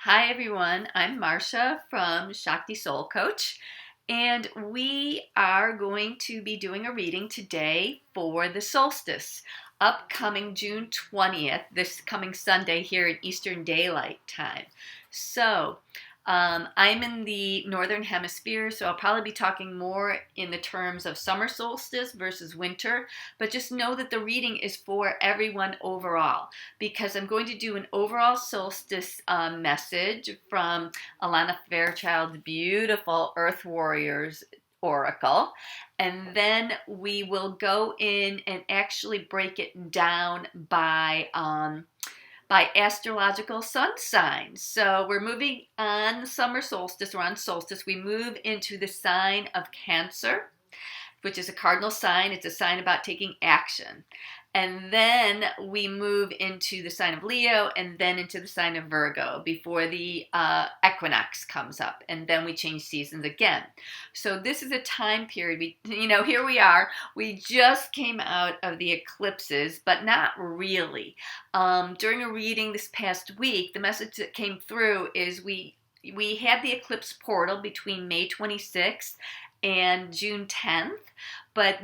Hi everyone, I'm Marcia from Shakti Soul Coach, and we are going to be doing a reading today for the solstice, upcoming June 20th, this coming Sunday here in Eastern Daylight Time. I'm in the northern hemisphere, so I'll probably be talking more in the terms of summer solstice versus winter, but just know that the reading is for everyone overall because I'm going to do an overall solstice message from Alana Fairchild's beautiful Earth Warriors Oracle. And then we will go in and actually break it down by astrological sun signs. So we're moving on summer solstice, or on solstice, we move into the sign of Cancer, which is a cardinal sign. It's a sign about taking action. And then we move into the sign of Leo and then into the sign of Virgo before the equinox comes up. And then we change seasons again. So this is a time period. Here we are. We just came out of the eclipses, but not really. During a reading this past week, the message that came through is we had the eclipse portal between May 26th and June 10th, but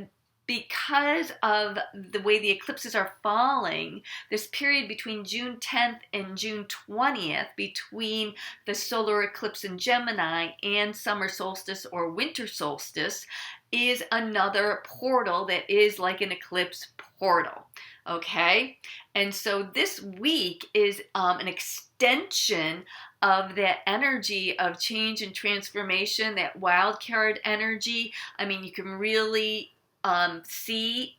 because of the way the eclipses are falling, this period between June 10th and June 20th, between the solar eclipse in Gemini and summer solstice or winter solstice, is another portal that is like an eclipse portal. Okay? And so this week is an extension of that energy of change and transformation, that wild card energy. I mean, you can really see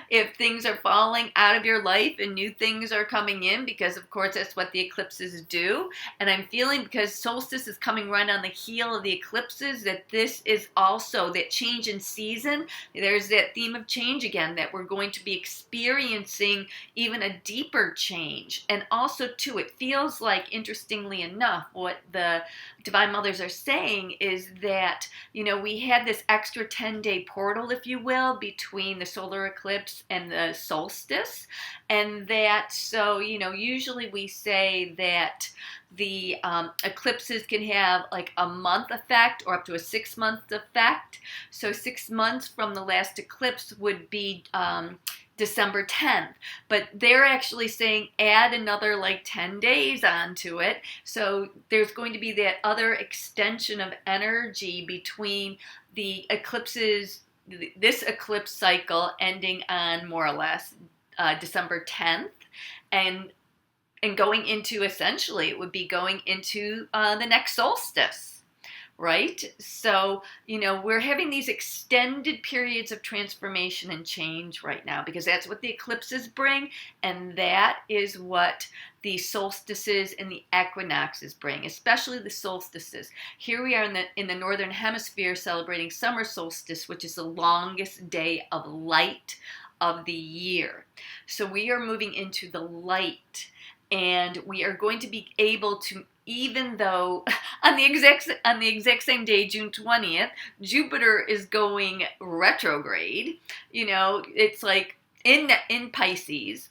if things are falling out of your life and new things are coming in, because of course that's what the eclipses do. And I'm feeling, because solstice is coming right on the heel of the eclipses, that this is also that change in season. There's that theme of change again, that we're going to be experiencing even a deeper change. And also too, it feels like, interestingly enough, what the Divine Mothers are saying is that, we had this extra 10-day portal, if you will, between the solar eclipse and the solstice. And that, so, usually we say that the eclipses can have like a month effect or up to a 6-month effect. So 6 months from the last eclipse would be December 10th, but they're actually saying add another like 10 days onto it. So there's going to be that other extension of energy between the eclipses, this eclipse cycle ending on more or less December 10th, and going into, essentially it would be going into the next solstice. Right? So, we're having these extended periods of transformation and change right now, because that's what the eclipses bring, and that is what the solstices and the equinoxes bring, especially the solstices. Here we are in the northern hemisphere celebrating summer solstice, which is the longest day of light of the year. So we are moving into the light, and we are going to be able to, even though on the exact same day, June 20th, Jupiter is going retrograde. It's like in Pisces.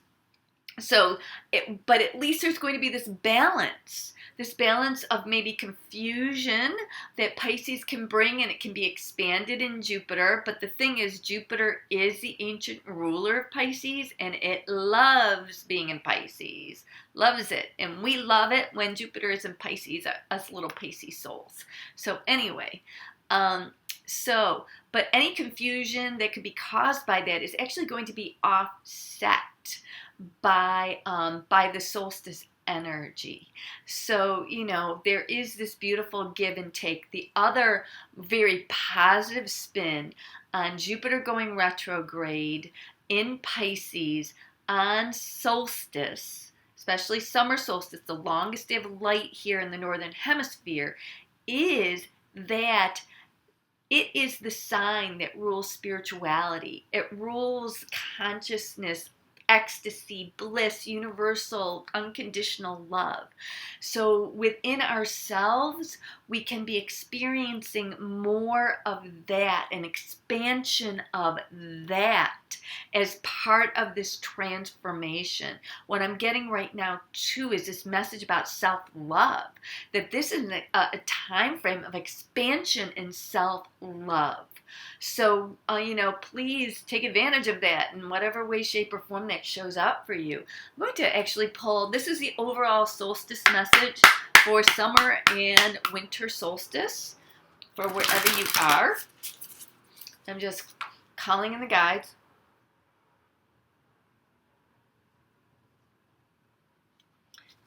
So, but at least there's going to be this balance of maybe confusion that Pisces can bring, and it can be expanded in Jupiter. But the thing is, Jupiter is the ancient ruler of Pisces, and it loves being in Pisces. Loves it. And we love it when Jupiter is in Pisces, us little Pisces souls. So anyway, but any confusion that could be caused by that is actually going to be offset by the solstice energy. So, there is this beautiful give and take. The other very positive spin on Jupiter going retrograde in Pisces on solstice, especially summer solstice, the longest day of light here in the northern hemisphere, is that it is the sign that rules spirituality. It rules consciousness, ecstasy, bliss, universal, unconditional love. So within ourselves, we can be experiencing more of that, an expansion of that as part of this transformation. What I'm getting right now too is this message about self-love, that this is a time frame of expansion in self-love. So, please take advantage of that in whatever way, shape, or form that shows up for you. I'm going to actually pull, this is the overall solstice message for summer and winter solstice for wherever you are. I'm just calling in the guides.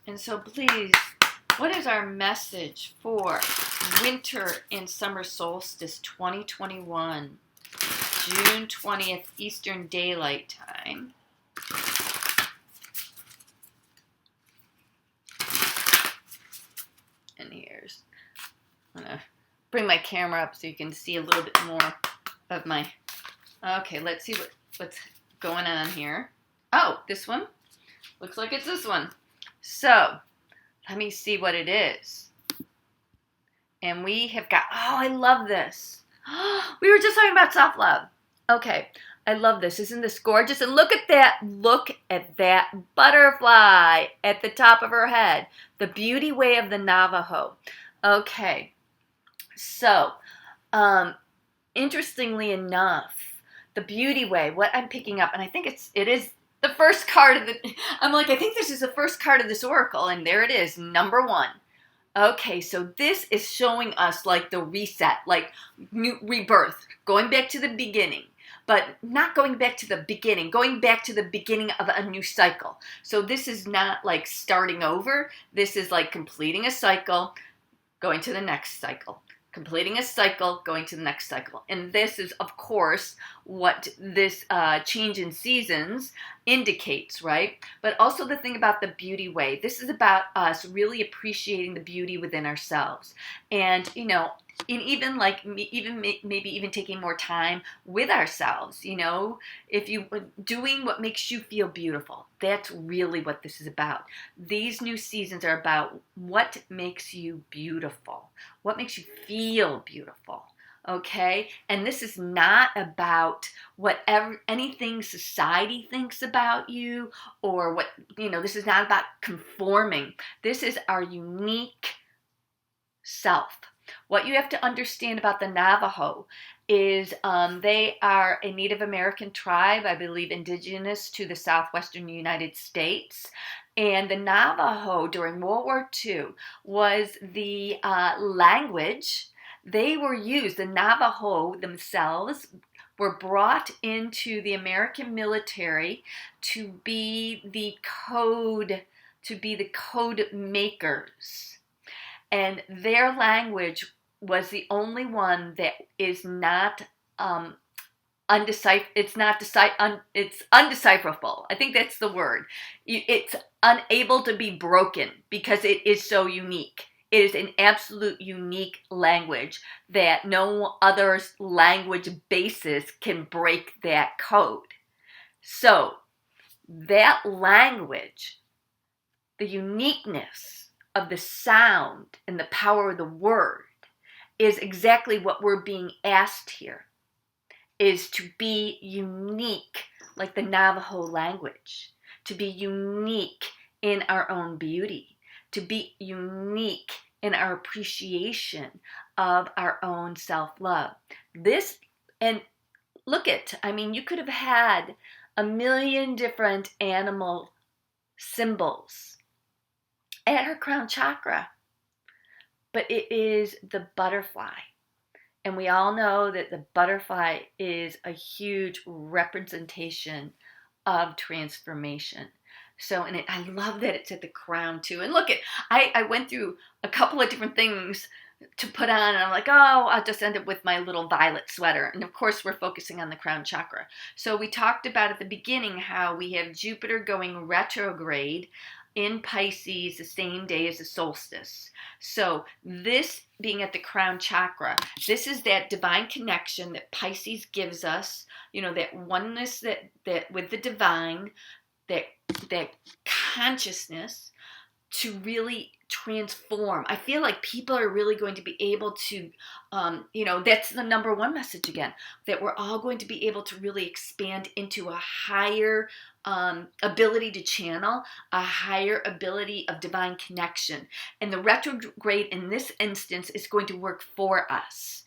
And so please, what is our message for winter and summer solstice 2021, June 20th, Eastern Daylight Time? And here's, I'm going to bring my camera up so you can see a little bit more of my, okay, let's see what's going on here. Oh, this one? Looks like it's this one. So, let me see what it is. And we have got, oh, I love this. We were just talking about self-love. Okay, I love this. Isn't this gorgeous? And look at that. Look at that butterfly at the top of her head. The beauty way of the Navajo. Okay, so, interestingly enough, the beauty way, what I'm picking up, and I think it is the first card of the, I'm like, I think this is the first card of this oracle, and there it is, number 1. Okay, so this is showing us like the reset, like new rebirth, going back to the beginning, but not going back to the beginning, going back to the beginning of a new cycle. So this is not like starting over. This is like completing a cycle, going to the next cycle. Completing a cycle, going to the next cycle. And this is, of course, what this change in seasons indicates, right? But also the thing about the beauty way. This is about us really appreciating the beauty within ourselves. And, and even like, maybe even taking more time with ourselves, if you doing what makes you feel beautiful. That's really what this is about. These new seasons are about what makes you beautiful, what makes you feel beautiful. Okay, and this is not about anything society thinks about you, or what, this is not about conforming. This is our unique self. What you have to understand about the Navajo is they are a Native American tribe, I believe indigenous to the southwestern United States. And the Navajo during World War II was the language. They were used, the Navajo themselves were brought into the American military to be the code makers. And their language was the only one that is not it's undecipherable. I think that's the word. It's unable to be broken because it is so unique. It is an absolute unique language that no other language basis can break that code. So that language, the uniqueness of the sound and the power of the word is exactly what we're being asked here, is to be unique like the Navajo language, to be unique in our own beauty, to be unique in our appreciation of our own self-love. This, and look at, you could have had a million different animal symbols at her crown chakra, but it is the butterfly. And we all know that the butterfly is a huge representation of transformation. So, and I love that it's at the crown too. And look, I went through a couple of different things to put on, and I'm like, oh, I'll just end up with my little violet sweater. And of course, we're focusing on the crown chakra. So we talked about at the beginning how we have Jupiter going retrograde in Pisces the same day as the solstice. So this being at the crown chakra, this is that divine connection that Pisces gives us, that oneness that with the divine, that that consciousness to really transform. I feel like people are really going to be able to, that's the number one message again, that we're all going to be able to really expand into a higher ability to channel, a higher ability of divine connection. And the retrograde in this instance is going to work for us.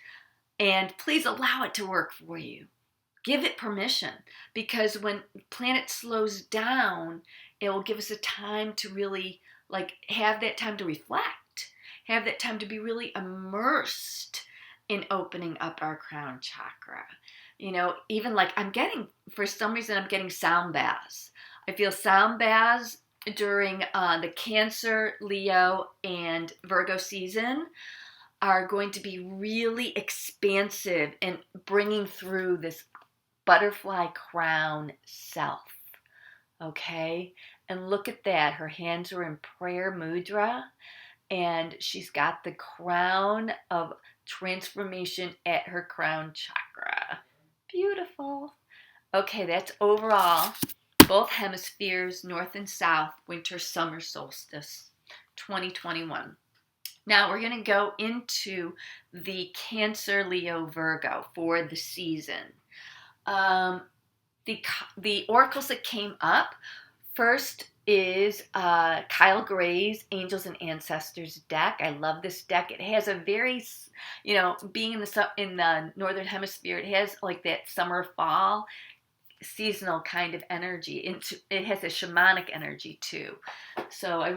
And please allow it to work for you. Give it permission, because when planet slows down, it will give us a time to really have that time to reflect, have that time to be really immersed in opening up our crown chakra. Even for some reason, I'm getting sound baths. I feel sound baths during the Cancer, Leo, and Virgo season are going to be really expansive and bringing through this butterfly crown self. Okay? And look at that. Her hands are in prayer mudra, and she's got the crown of transformation at her crown chakra. Beautiful. Okay, that's overall both hemispheres, north and south, winter, summer solstice, 2021. Now we're going to go into the Cancer, Leo, Virgo for the season. The oracles that came up first is Kyle Gray's Angels and Ancestors deck. I love this deck. It has a very, being in the northern hemisphere, it has like that summer fall seasonal kind of energy. It has a shamanic energy too. So I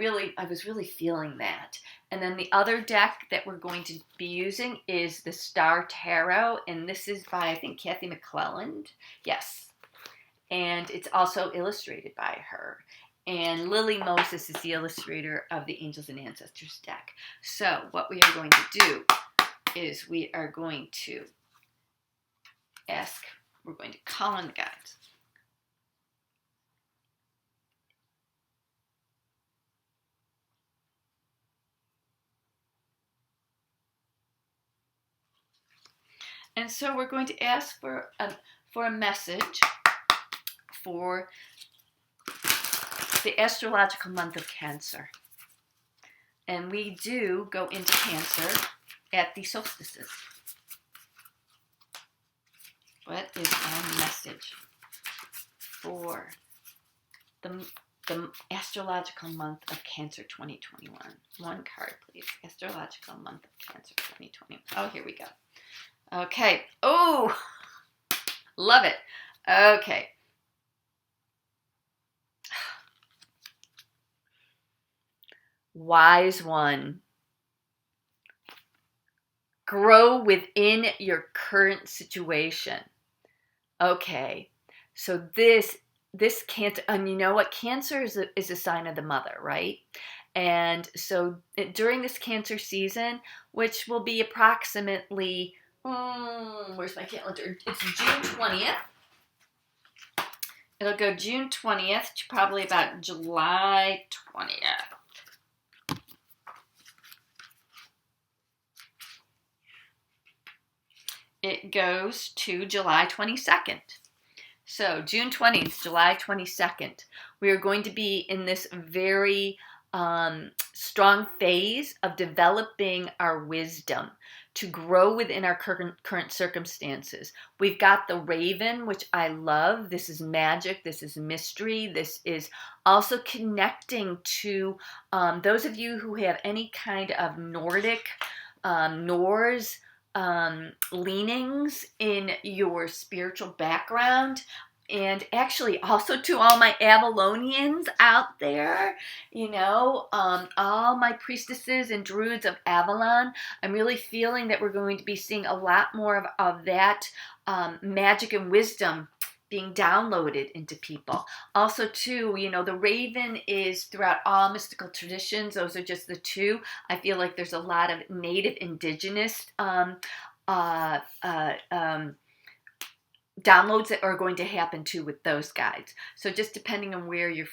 was really feeling that. And then the other deck that we're going to be using is the Star Tarot, and this is by, I think, Kathy McClelland. Yes. And it's also illustrated by her. And Lily Moses is the illustrator of the Angels and Ancestors deck. So what we are going to do is we are going to we're going to call on the guides. And so we're going to ask for a message for the astrological month of Cancer. And we do go into Cancer at the solstices. What is our message for the astrological month of Cancer 2021? One card, please. Astrological month of Cancer 2021. Oh, here we go. Okay. Oh, love it. Okay. Wise one. Grow within your current situation. Okay. So this Cancer, and you know what? Cancer is a sign of the mother, right? And so during this Cancer season, which will be approximately, where's my calendar? It's June 20th. It'll go June 20th to probably about July 20th. It goes to July 22nd. So June 20th, July 22nd, we are going to be in this very strong phase of developing our wisdom to grow within our current circumstances. We've got the Raven, which I love. This is magic. This is mystery. This is also connecting to those of you who have any kind of Nordic, Norse, leanings in your spiritual background, and actually also to all my Avalonians out there, all my priestesses and druids of Avalon. I'm really feeling that we're going to be seeing a lot more of that magic and wisdom being downloaded into people. Also, too, the Raven is throughout all mystical traditions. Those are just the two. I feel like there's a lot of native indigenous downloads that are going to happen too with those guides. So just depending on where you're,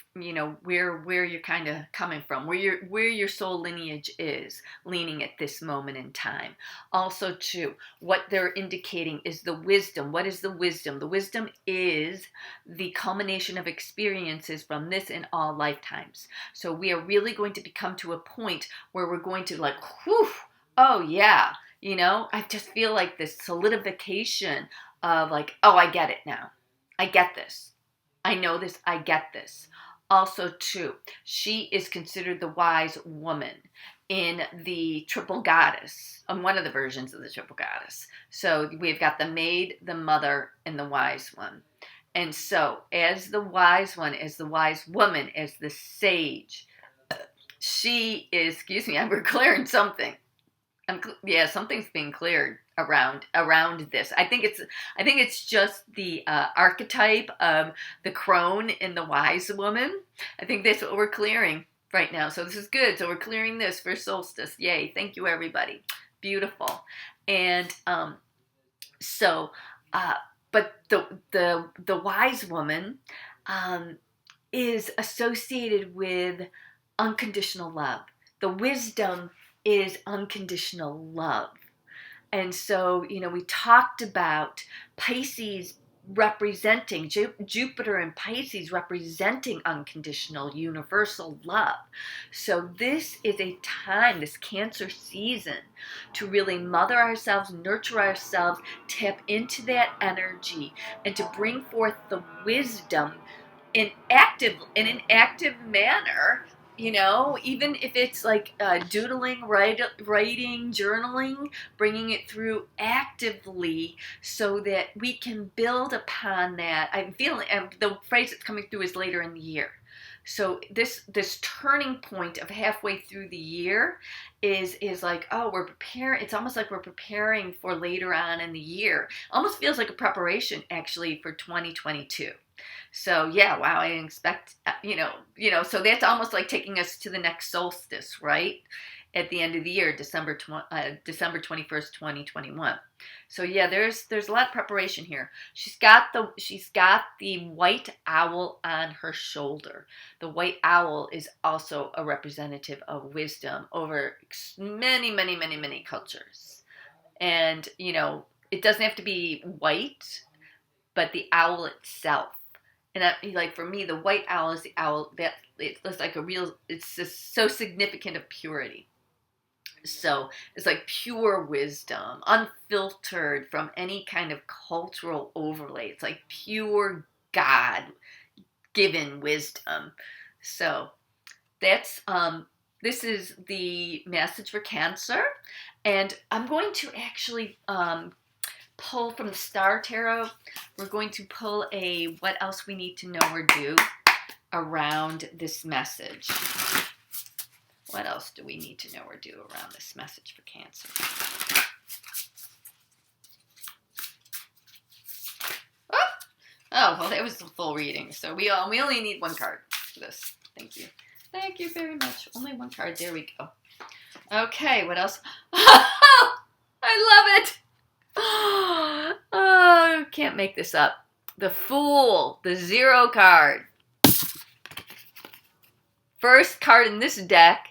where you're kind of coming from, where your soul lineage is leaning at this moment in time. Also too, what they're indicating is the wisdom. What is the wisdom? The wisdom is the culmination of experiences from this and all lifetimes. So we are really going to become to a point where we're going to like, whew, oh yeah, I just feel like this solidification of like, oh, I get it now. I get this. I know this. I get this. Also, too, she is considered the wise woman in the triple goddess, on one of the versions of the triple goddess. So we've got the maid, the mother, and the wise one. And so as the wise one, as the wise woman, as the sage, she is, excuse me, we're clearing something. Something's being cleared around this. I think it's just the archetype of the crone and the wise woman. I think that's what we're clearing right now. So this is good. So we're clearing this for solstice. Yay! Thank you, everybody. Beautiful. And but the wise woman is associated with unconditional love. The wisdom is unconditional love. And so, we talked about Pisces representing, Jupiter and Pisces representing unconditional universal love. So this is a time, this Cancer season, to really mother ourselves, nurture ourselves, tap into that energy, and to bring forth the wisdom in an active manner. Even if it's like doodling, writing, journaling, bringing it through actively so that we can build upon that. I'm feeling, the phrase that's coming through is later in the year. So this turning point of halfway through the year is like, oh, we're preparing. It's almost like we're preparing for later on in the year. Almost feels like a preparation actually for 2022. So yeah, wow, I didn't expect, so that's almost like taking us to the next solstice, right? At the end of the year, December 21st, 2021. So yeah, there's a lot of preparation here. She's got the white owl on her shoulder. The white owl is also a representative of wisdom over many, many, many, many cultures. And, it doesn't have to be white, but the owl itself. And like for me, the white owl is the owl that it's like it's just so significant of purity. So it's like pure wisdom, unfiltered from any kind of cultural overlay. It's like pure God-given wisdom. So that's this is the message for Cancer, and I'm going to actually pull from the Star Tarot. We're going to pull a what else we need to know or do around this message. What else do we need to know or do around this message for Cancer? Oh, well, that was the full reading. So we only need one card for this. Thank you. Thank you very much. Only one card. There we go. Okay, what else? I love it. Oh, can't make this up. The Fool, the 0 card. First card in this deck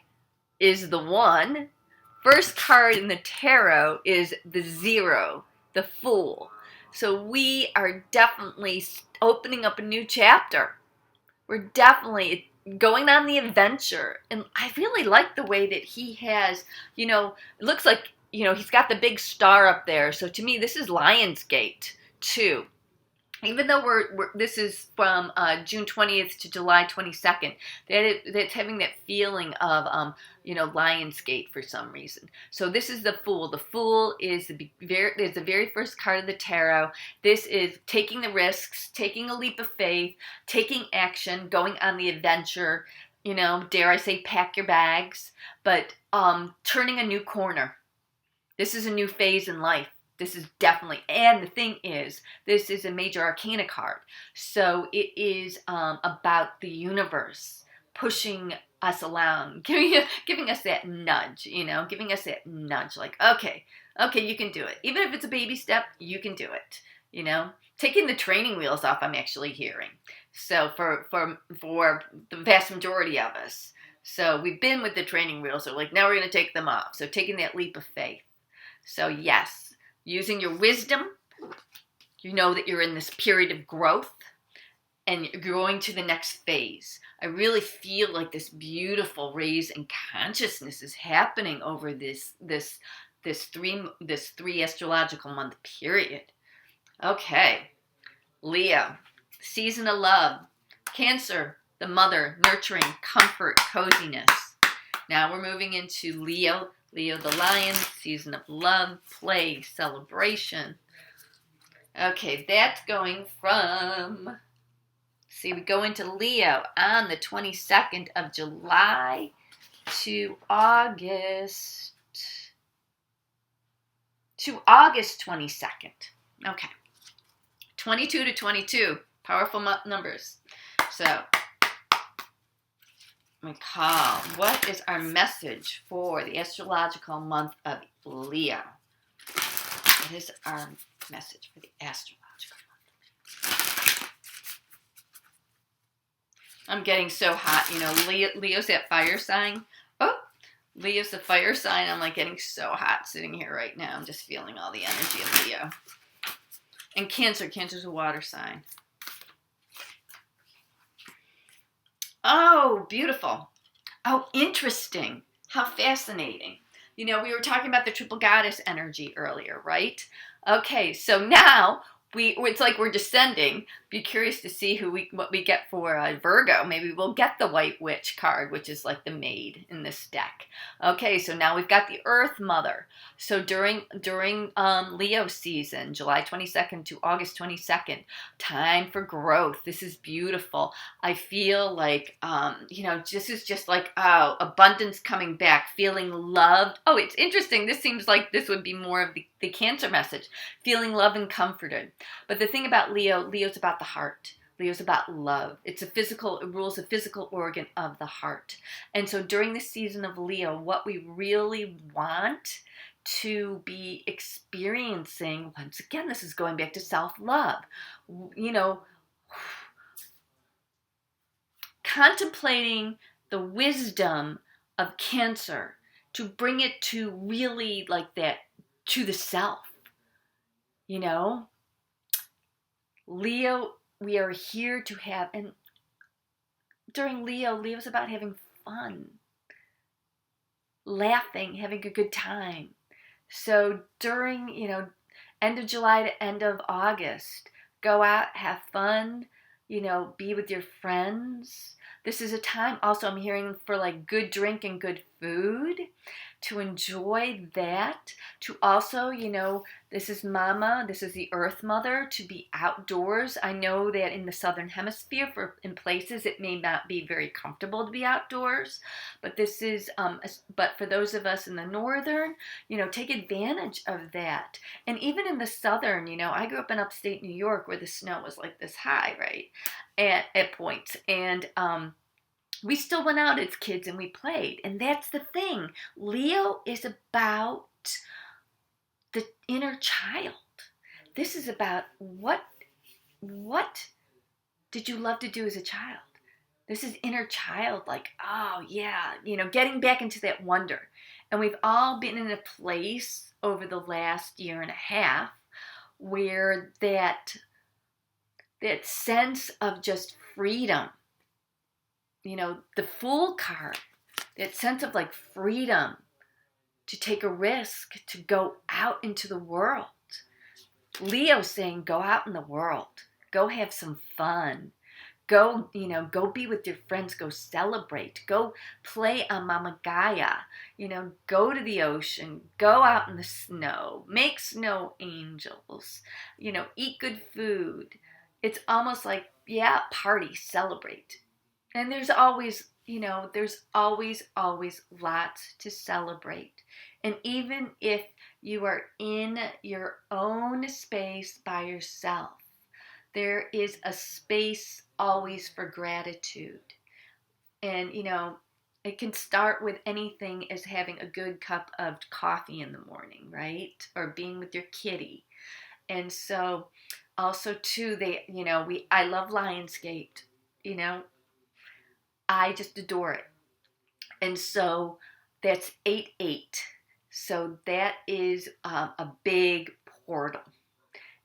is the 1. First card in the tarot is the 0, the Fool. So we are definitely opening up a new chapter. We're definitely going on the adventure. And I really like the way that he has, it looks like, he's got the big star up there. So to me, this is Lionsgate, too. Even though this is from June 20th to July 22nd, that's having that feeling of, Lionsgate for some reason. So this is the Fool. The Fool is the very first card of the tarot. This is taking the risks, taking a leap of faith, taking action, going on the adventure, dare I say, pack your bags, but turning a new corner. This is a new phase in life. This is definitely, and the thing is, this is a major arcana card. So it is about the universe pushing us along, giving us that nudge, giving us that nudge like, okay, you can do it. Even if it's a baby step, you can do it, taking the training wheels off, I'm actually hearing. So for the vast majority of us. So we've been with the training wheels, so like now we're going to take them off. So taking that leap of faith. So yes, using your wisdom, you know that you're in this period of growth and you're going to the next phase. I really feel like this beautiful raise in consciousness is happening over this three astrological month period. Okay, Leo, season of love. Cancer, the mother, nurturing, comfort, coziness. Now we're moving into Leo. Leo the lion, season of love, play, celebration. Okay, that's going from, see, we go into Leo on the 22nd of July to August 22nd. Okay. 22 to 22, powerful numbers. So, we call, what is our message for the astrological month of Leo? What is our message for the astrological month? I'm getting so hot, you know, Leo's that fire sign. Oh, Leo's the fire sign. I'm like getting so hot sitting here right now. I'm just feeling all the energy of Leo. And Cancer's a water sign. Oh, beautiful. Oh, interesting. How fascinating. You know, we were talking about the triple goddess energy earlier, right? Okay, so now it's like we're descending. Be curious to see what we get for Virgo. Maybe we'll get the White Witch card, which is like the maid in this deck. Okay, so now we've got the Earth Mother. So during Leo season, July 22nd to August 22nd, time for growth. This is beautiful. I feel like, you know, this is just like, oh, abundance coming back, feeling loved. Oh, it's interesting. This seems like this would be more of the Cancer message, feeling loved and comforted. But the thing about Leo's about the heart. Leo's about love. It rules a physical organ of the heart. And so during the season of Leo, what we really want to be experiencing, once again, this is going back to self-love, you know, contemplating the wisdom of Cancer to bring it to really like that, to the self, you know. Leo, we are here to have, and during Leo's about having fun, laughing, having a good time. So during, you know, end of July to end of August, go out, have fun, you know, be with your friends. This is a time also I'm hearing for like good drink and good food, to enjoy that, to also, you know, this is Mama, this is the Earth Mother, to be outdoors. I know that in the Southern Hemisphere, in places, it may not be very comfortable to be outdoors, but this is, but for those of us in the Northern, you know, take advantage of that. And even in the Southern, you know, I grew up in upstate New York where the snow was like this high, right, at points, and we still went out as kids and we played. And that's the thing. Leo is about the inner child. This is about what did you love to do as a child? This is inner child, like, oh yeah, you know, getting back into that wonder. And we've all been in a place over the last year and a half where that sense of just freedom, you know, the Fool card, that sense of like freedom to take a risk, to go out into the world. Leo saying, go out in the world, go have some fun, go, you know, go be with your friends, go celebrate, go play on Mama Gaia, you know, go to the ocean, go out in the snow, make snow angels, you know, eat good food. It's almost like, yeah, party, celebrate. And there's always, you know, there's always lots to celebrate. And even if you are in your own space by yourself, there is a space always for gratitude. And, you know, it can start with anything as having a good cup of coffee in the morning, right? Or being with your kitty. And so also too, I love Lionsgate, you know, I just adore it. And so that's 8-8. So that is a big portal.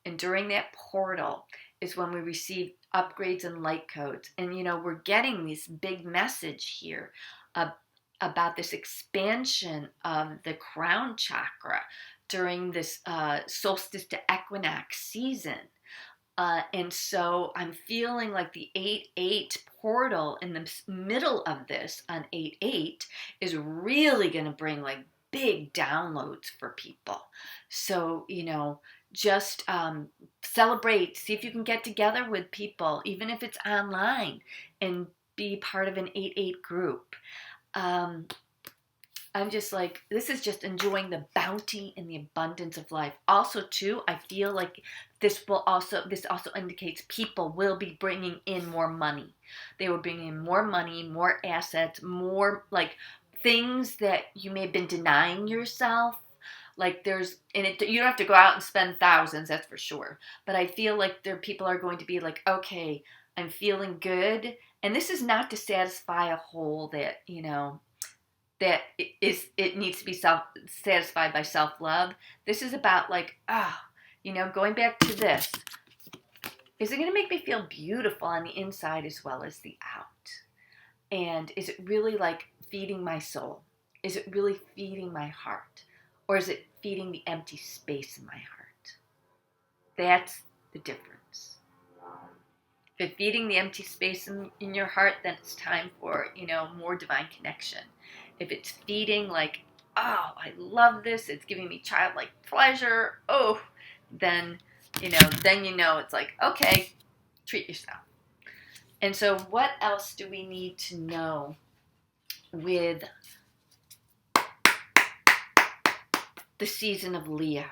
And during that portal is when we receive upgrades and light codes. And, we're getting this big message here about this expansion of the crown chakra during this solstice to equinox season. And so I'm feeling like the 8-8 portal in the middle of this on 8-8 is really going to bring like big downloads for people. So, just celebrate, see if you can get together with people, even if it's online, and be part of an 8-8 group. I'm just like, this is just enjoying the bounty and the abundance of life. Also, too, I feel like this also indicates people will be bringing in more money. They will bring in more money, more assets, more like things that you may have been denying yourself. Like you don't have to go out and spend thousands, that's for sure. But I feel like people are going to be like, okay, I'm feeling good. And this is not to satisfy a hole that, that it needs to be satisfied by self-love. This is about like, going back to this. Is it going to make me feel beautiful on the inside as well as the out? And is it really like feeding my soul? Is it really feeding my heart? Or is it feeding the empty space in my heart? That's the difference. If it's feeding the empty space in your heart, then it's time for, more divine connection. If it's feeding like, oh, I love this, it's giving me childlike pleasure, then it's like, okay, treat yourself. And so what else do we need to know with the season of Leo?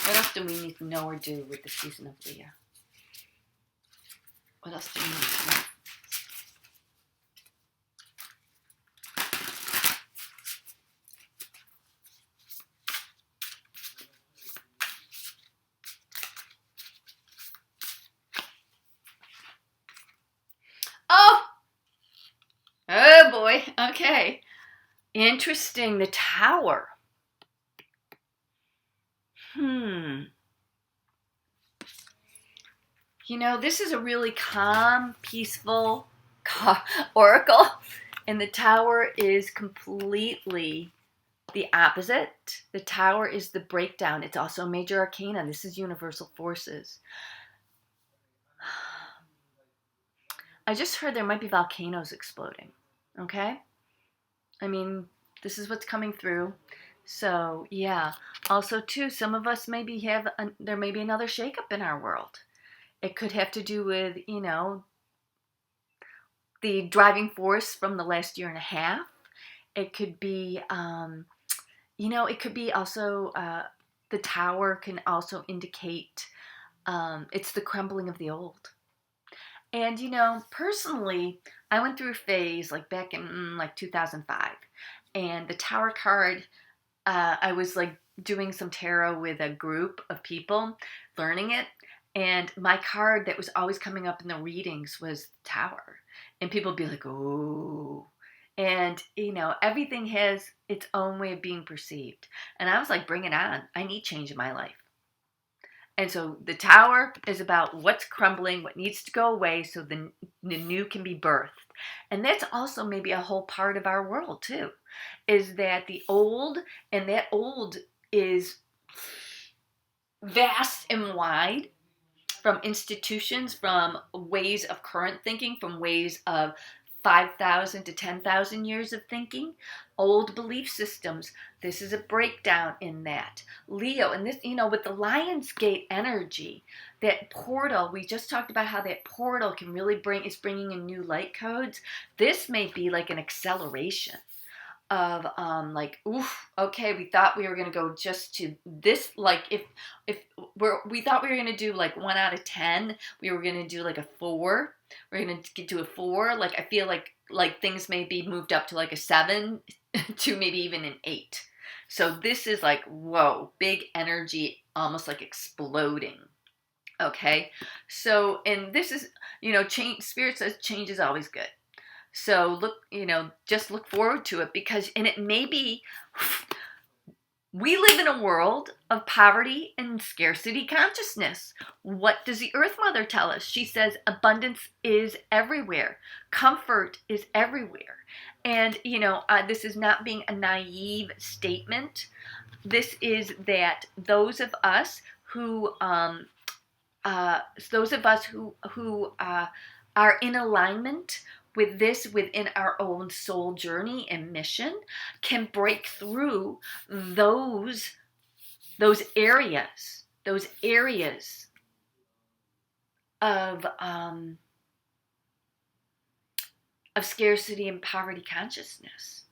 What else do we need to know or do with the season of Leo? What else do we need to know? Oh boy. Okay. Interesting. The Tower. This is a really calm, peaceful oracle. And the Tower is completely the opposite. The Tower is the breakdown. It's also a major arcana. This is universal forces. I just heard there might be volcanoes exploding. Okay? I mean, this is what's coming through. So, yeah. Also, too, some of us maybe there may be another shakeup in our world. It could have to do with, the driving force from the last year and a half. It could be, it could be also, the Tower can also indicate it's the crumbling of the old. And, personally, I went through a phase like back in 2005. And the Tower card, I was like doing some tarot with a group of people, learning it. And my card that was always coming up in the readings was the Tower. And people would be like, oh. And, everything has its own way of being perceived. And I was like, bring it on. I need change in my life. And so the Tower is about what's crumbling, what needs to go away so the new can be birthed. And that's also maybe a whole part of our world too, is that the old, and that old is vast and wide, from institutions, from ways of current thinking, from ways of 5,000 to 10,000 years of thinking, old belief systems. This is a breakdown in that. Leo, and this, with the Lionsgate energy, that portal, we just talked about how that portal can really bringing in new light codes. This may be like an acceleration of okay, we thought we were going to go just to this, like if we thought we were going to do like 1 out of 10, we were going to do like a 4. We're going to get to a 4. Like, I feel like things may be moved up to like a 7 to maybe even an 8. So this is like, whoa, big energy, almost like exploding. Okay. So, and this is, change, Spirit says change is always good. So look, just look forward to it, because, and it may be, we live in a world of poverty and scarcity consciousness. What does the Earth Mother tell us? She says abundance is everywhere. Comfort is everywhere. And, this is not being a naive statement. This is that those of us who are in alignment with this within our own soul journey and mission can break through those areas of scarcity and poverty consciousness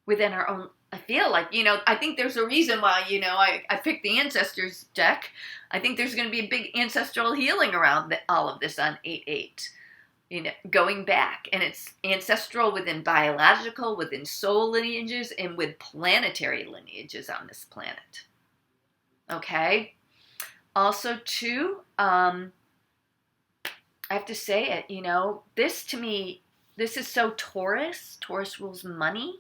within our own. I feel like, I think there's a reason why, I picked the Ancestors deck. I think there's going to be a big ancestral healing around all of this on 8/8. Going back. And it's ancestral within biological, within soul lineages, and with planetary lineages on this planet. Okay? Also, too, I have to say it, this to me, this is so Taurus. Taurus rules money.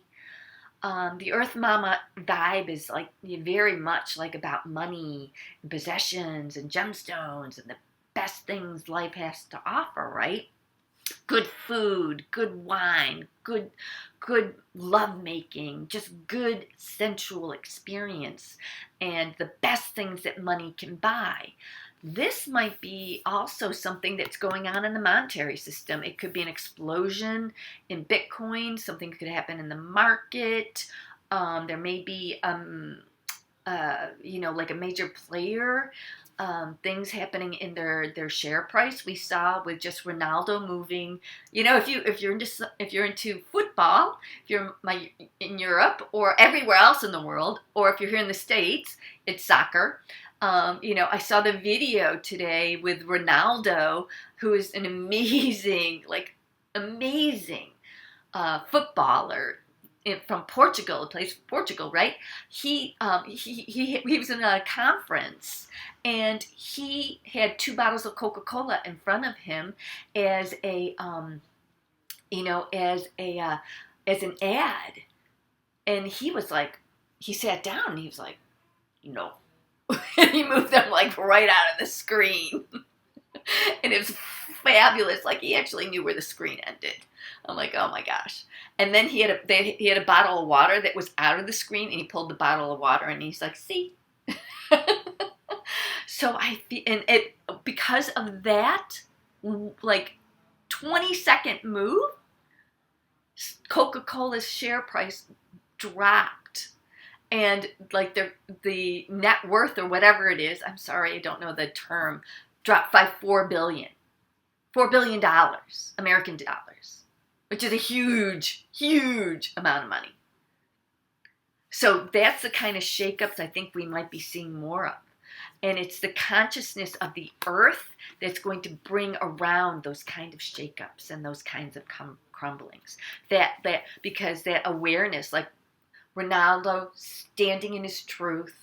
The Earth Mama vibe is like very much like about money and possessions and gemstones and the best things life has to offer, right? Good food, good wine, good lovemaking, just good sensual experience, and the best things that money can buy. This might be also something that's going on in the monetary system. It could be an explosion in Bitcoin. Something could happen in the market. There may be, like a major player, things happening in their share price. We saw with just Ronaldo moving. If you're into football, if you're in Europe or everywhere else in the world, or if you're here in the States, it's soccer. I saw the video today with Ronaldo, who is an amazing footballer from Portugal. He plays for Portugal, right? He was in a conference, and he had 2 bottles of Coca-Cola in front of him as an ad, and he sat down and he was like, no. And he moved them like right out of the screen. And it was fabulous. Like, he actually knew where the screen ended. I'm like, oh my gosh. And then he had a bottle of water that was out of the screen, and he pulled the bottle of water and he's like, see? So because of that, like 20-second move, Coca-Cola's share price dropped. And like the net worth or whatever it is, I'm sorry, I don't know the term, dropped by $4 billion. $4 billion, American dollars, which is a huge, huge amount of money. So that's the kind of shakeups I think we might be seeing more of. And it's the consciousness of the earth that's going to bring around those kind of shakeups and those kinds of crumblings. Because that awareness, like Ronaldo standing in his truth,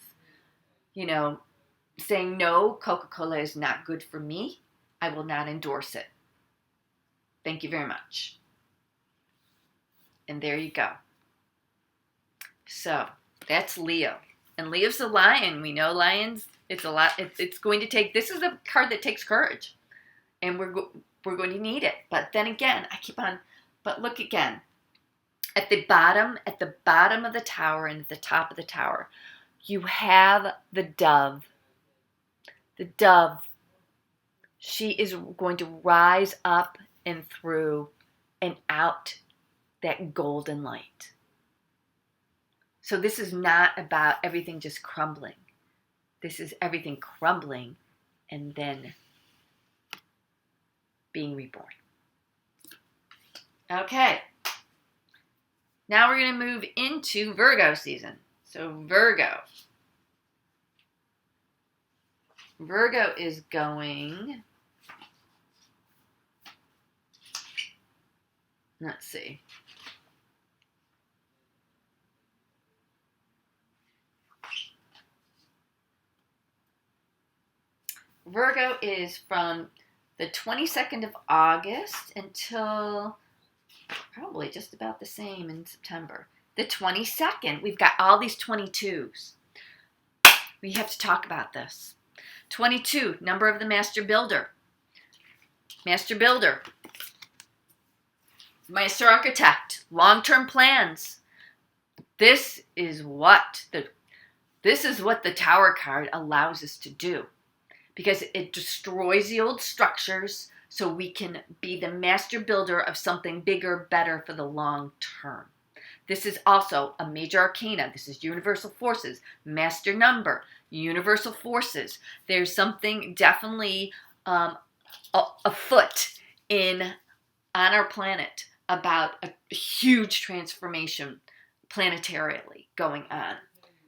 saying, no, Coca-Cola is not good for me. I will not endorse it. Thank you very much. And there you go. So that's Leo. And Leo's the lion. We know lions, it's a lot. It's going to take, this is a card that takes courage. And we're going to need it. But then again, but look again. At the bottom of the tower and at the top of the tower, you have the dove. The dove, she is going to rise up and through and out that golden light. So this is not about everything just crumbling. This is everything crumbling and then being reborn. Okay. Now we're going to move into Virgo season. So Virgo is going, let's see. Virgo is from the 22nd of August until probably just about the same in September. The 22nd, we've got all these 22s. We have to talk about this. 22, number of the master builder. Master builder. Master architect. Long-term plans. This is what the Tower card allows us to do, because it destroys the old structures so we can be the master builder of something bigger, better for the long term. This is also a major arcana. This is universal forces, master number, universal forces. There's something definitely afoot on our planet about a huge transformation planetarily going on.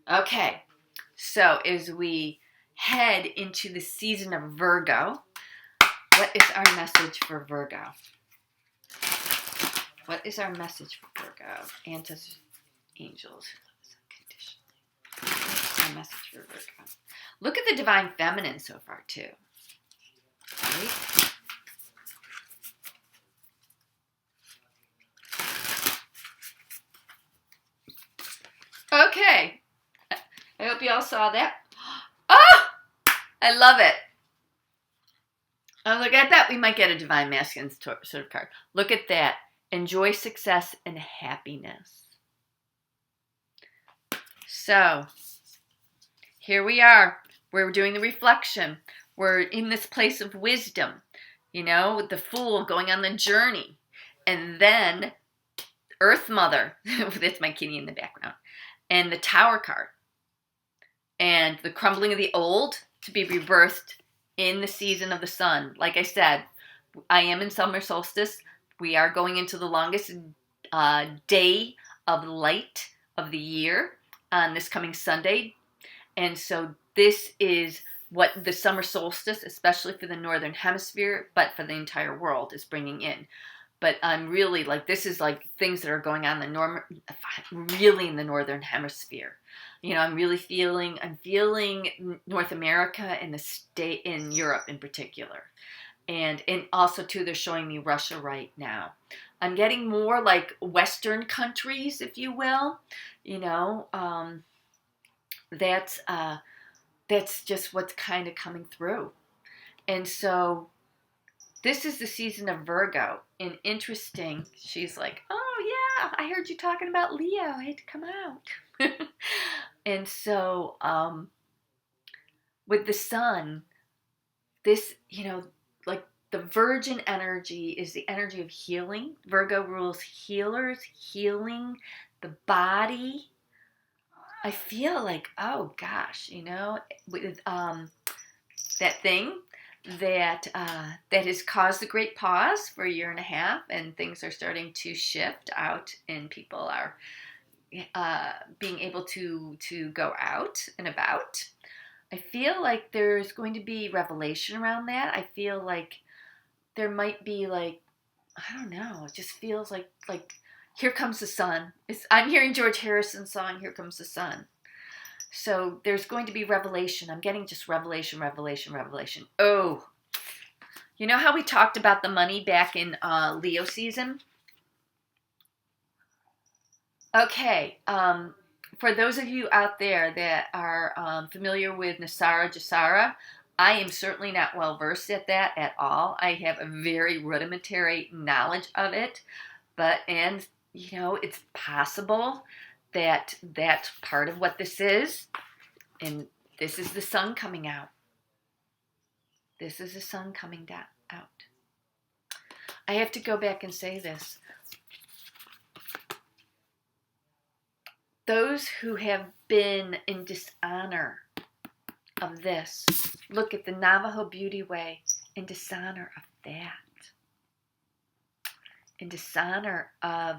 Okay, so as we head into the season of Virgo, what is our message for Virgo? What is our message for Virgo? Angels, angels who love us unconditionally. What's our message for Virgo? Look at the divine feminine so far too. Right? Okay. I hope you all saw that. Oh! I love it. Oh, look, I bet we might get a divine masculine sort of card. Look at that. Enjoy success and happiness. So, here we are. We're doing the reflection. We're in this place of wisdom. You know, with the Fool going on the journey. And then, Earth Mother. That's my kitty in the background. And the Tower card. And the crumbling of the old to be rebirthed in the season of the sun. Like I said, I am in summer solstice. We are going into the longest day of light of the year on this coming Sunday. And so this is what the summer solstice, especially for the northern hemisphere, but for the entire world, is bringing in. But I'm really like, this is like things that are going on really in the northern hemisphere. You know, I'm feeling North America and in Europe in particular. And also too, they're showing me Russia right now. I'm getting more like Western countries, if you will. You know, that's just what's kind of coming through. And so this is the season of Virgo. And interesting, she's like, oh yeah, I heard you talking about Leo. I had to come out. And so with the sun, this, you know, like the Virgin energy is the energy of healing. Virgo rules healers, healing, the body. I feel like, oh gosh, you know, with that thing that has caused a great pause for a year and a half, and things are starting to shift out, and people are being able to go out and about. I feel like there's going to be revelation around that. I feel like there might be like, I don't know, it just feels like Here Comes the Sun. I'm hearing George Harrison's song, Here Comes the Sun. So there's going to be revelation. I'm getting just revelation. Oh, you know how we talked about the money back in Leo season? Okay, for those of you out there that are familiar with Nasara Jasara, I am certainly not well versed at that at all. I have a very rudimentary knowledge of it, and you know, it's possible that that's part of what this is, and this is the sun coming out. This is the sun coming out. I have to go back and say this. Those who have been in dishonor of this, look at the Navajo Beauty Way, in dishonor of that. In dishonor of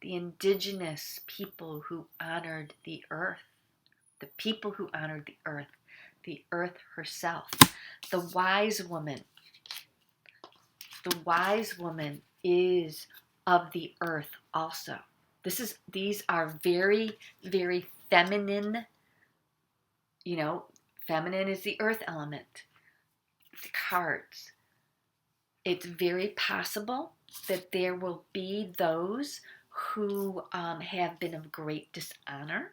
the indigenous people who honored the earth. The people who honored the earth herself. The wise woman. The wise woman is of the earth also. These are very, very feminine, you know, feminine is the earth element. the cards, it's very possible that there will be those who have been of great dishonor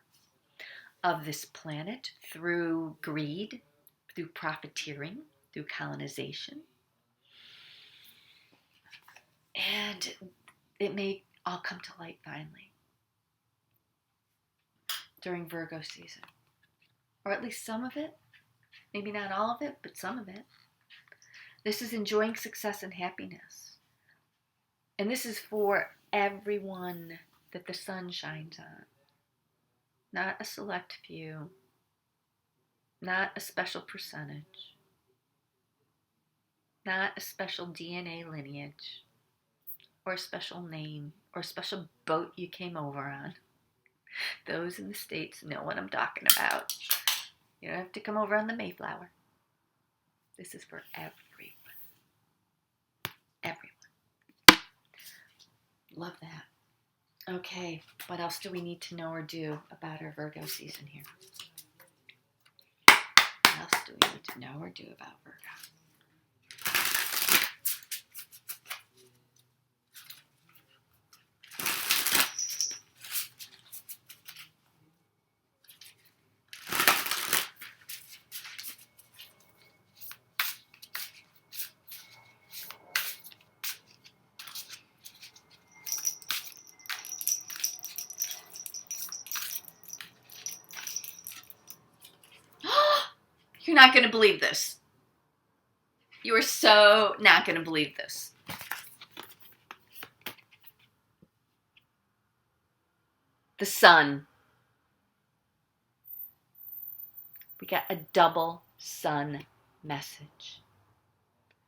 of this planet through greed, through profiteering, through colonization. And it may all come to light finally during Virgo season. Or at least some of it. Maybe not all of it, but some of it. This is enjoying success and happiness. And this is for everyone that the sun shines on. Not a select few. Not a special percentage. Not a special DNA lineage. Or a special name. Or a special boat you came over on. Those in the States know what I'm talking about. You don't have to come over on the Mayflower. This is for everyone. Everyone. Love that. Okay, what else do we need to know or do about our Virgo season here? What else do we need to know or do about Virgo? You're not going to believe this. You are so not going to believe this. The sun. We got a double sun message.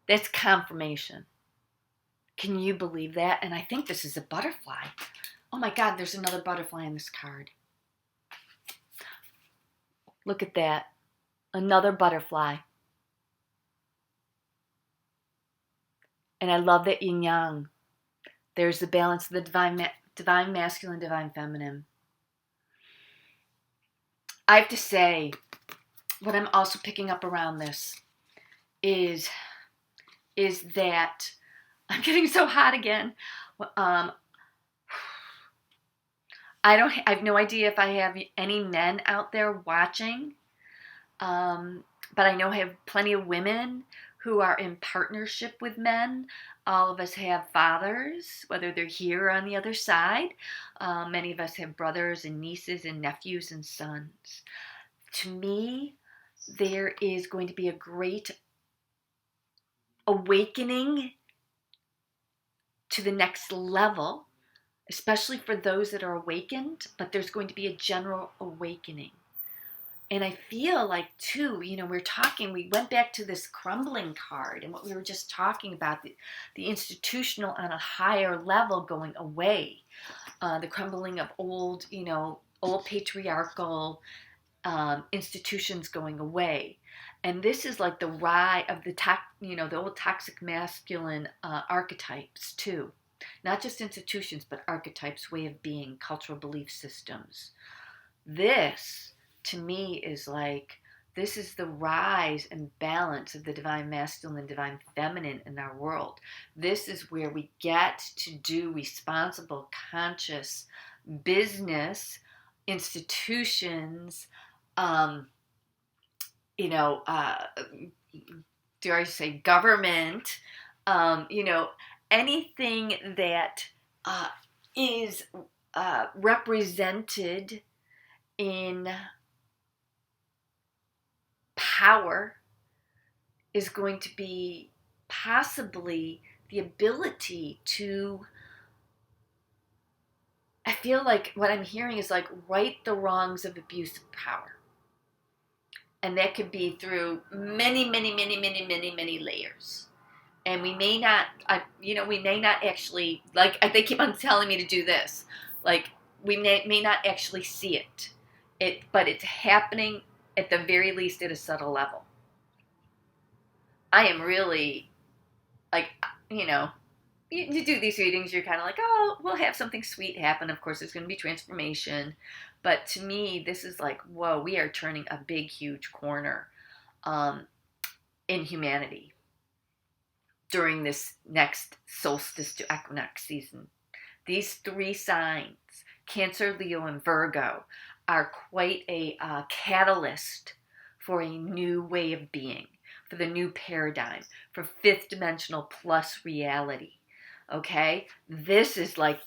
That's confirmation. Can you believe that? And I think this is a butterfly. Oh my God, there's another butterfly in this card. Look at that. Another butterfly. And I love that yin yang. There's the balance of the divine masculine, divine feminine. I have to say, what I'm also picking up around this is that I'm getting so hot again. I have no idea if I have any men out there watching. But I know I have plenty of women who are in partnership with men. All of us have fathers, whether they're here or on the other side. Many of us have brothers and nieces and nephews and sons. To me, there is going to be a great awakening to the next level, especially for those that are awakened, but there's going to be a general awakening. And I feel like, too, we went back to this crumbling card and what we were just talking about, the institutional on a higher level going away, the crumbling of old patriarchal institutions going away. And this is like the rise of the old toxic masculine archetypes, too. Not just institutions, but archetypes, way of being, cultural belief systems. This, to me, is this is the rise and balance of the divine masculine and divine feminine in our world. This is where we get to do responsible, conscious business, institutions, dare I say government, anything that is represented in power is going to be possibly the ability to, I feel like what I'm hearing is right the wrongs of abuse of power. And that could be through many, many, many, many, many, many layers. And we may not actually, they keep on telling me to do this. We may not actually see it. But it's happening at the very least at a subtle level. I am really, you do these readings, you're kind of oh, we'll have something sweet happen. Of course, there's going to be transformation. But to me, this is whoa, we are turning a big, huge corner. in humanity during this next solstice to equinox season. These three signs, Cancer, Leo, and Virgo, are quite a catalyst for a new way of being, for the new paradigm, for fifth dimensional plus reality. Okay? This is like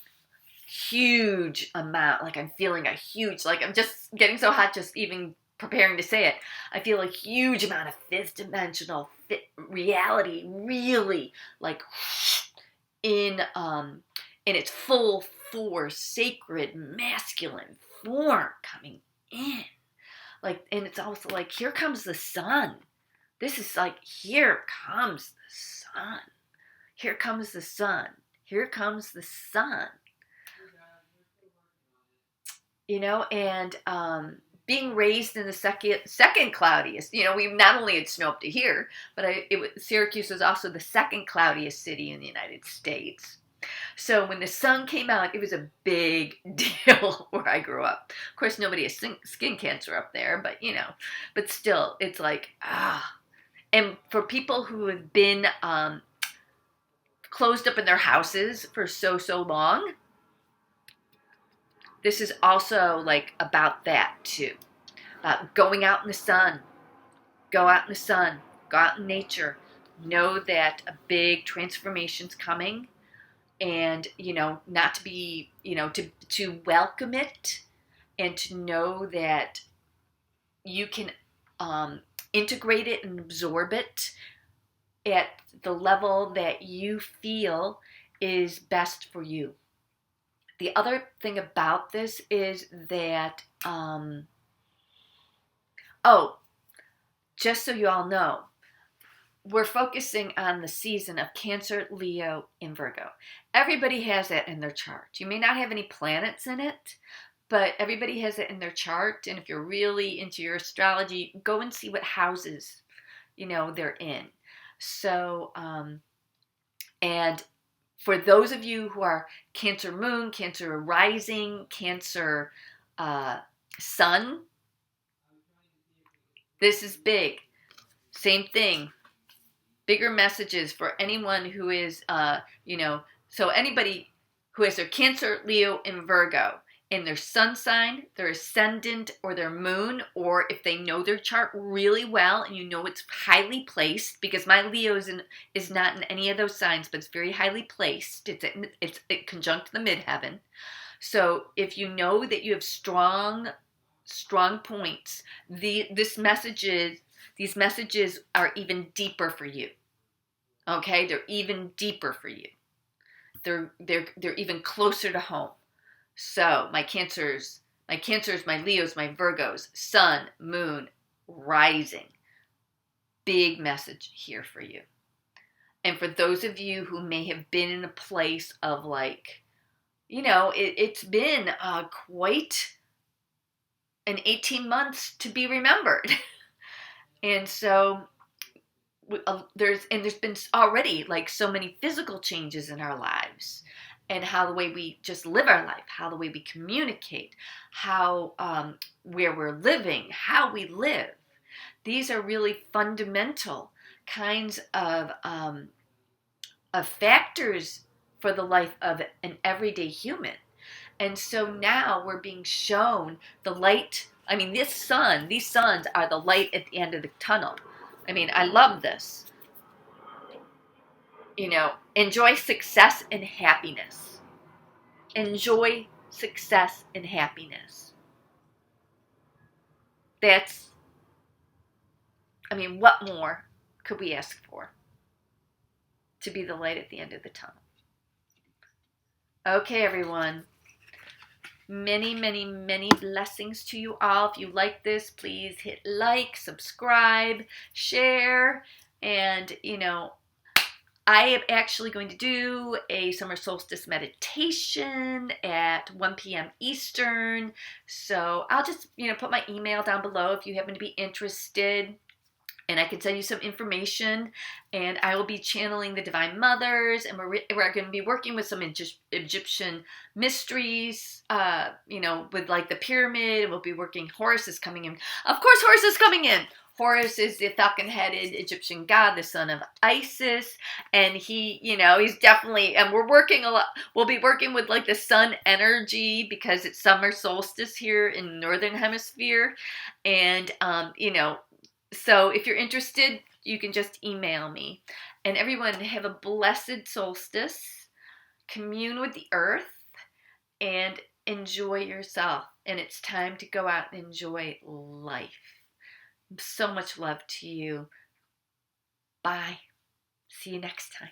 huge amount, like I'm feeling a huge, like I'm just getting so hot just even preparing to say it. I feel a huge amount of fifth dimensional reality really like in its full force, sacred masculine form coming in. Like, and it's also like, here comes the sun. This is like, here comes the sun. Here comes the sun. Here comes the sun. You know, and being raised in the second cloudiest, you know, we not only had snow up to here, but Syracuse was also the second cloudiest city in the United States. So when the sun came out, it was a big deal where I grew up. Of course, nobody has skin cancer up there, but you know, but still, it's like, And for people who have been closed up in their houses for so long, this is also like about that too. About going out in the sun. Go out in the sun. Go out in nature. Know that a big transformation's coming. And, you know, not to be, you know, to welcome it and to know that you can integrate it and absorb it at the level that you feel is best for you. The other thing about this is that, just so you all know, we're focusing on the season of Cancer, Leo, and Virgo. Everybody has that in their chart. You may not have any planets in it, but everybody has it in their chart. And if you're really into your astrology, go and see what houses, you know, they're in. So, and for those of you who are Cancer moon, Cancer rising, Cancer sun, this is big. Same thing. Bigger messages for anyone who is, you know, so anybody who has their Cancer, Leo, and Virgo in their sun sign, their ascendant, or their moon, or if they know their chart really well and you know it's highly placed, because my Leo is not in any of those signs, but it's very highly placed. It's conjunct the midheaven. So if you know that you have strong points, these messages are even deeper for you. Okay, they're even deeper for you. They're even closer to home. So my Cancers, my Leos, my Virgos, sun, moon, rising. Big message here for you. And for those of you who may have been in a place of like, you know, it's been quite an 18 months to be remembered. And so there's been already like so many physical changes in our lives, and how the way we just live our life, how the way we communicate, how where we're living, how we live. These are really fundamental kinds of factors for the life of an everyday human. And so now we're being shown the light. I mean, these suns are the light at the end of the tunnel. I mean, I love this. You know, enjoy success and happiness. Enjoy success and happiness. That's, I mean, what more could we ask for? To be the light at the end of the tunnel. Okay, everyone. Many, many, many blessings to you all. If you like this, please hit like, subscribe, share, and, you know, I am actually going to do a summer solstice meditation at 1 p.m. Eastern. So I'll just, you know, put my email down below if you happen to be interested. And I can send you some information, and I will be channeling the Divine Mothers, and we're going to be working with some Egyptian mysteries, you know, with like the pyramid, and we'll be working, Horus is coming in. Of course, Horus is coming in. Horus is the falcon-headed Egyptian god, the son of Isis, and he, he's definitely, and we're working a lot. We'll be working with like the sun energy because it's summer solstice here in the northern hemisphere, and so if you're interested, you can just email me. And everyone, have a blessed solstice. Commune with the earth and enjoy yourself. And it's time to go out and enjoy life. So much love to you. Bye. See you next time.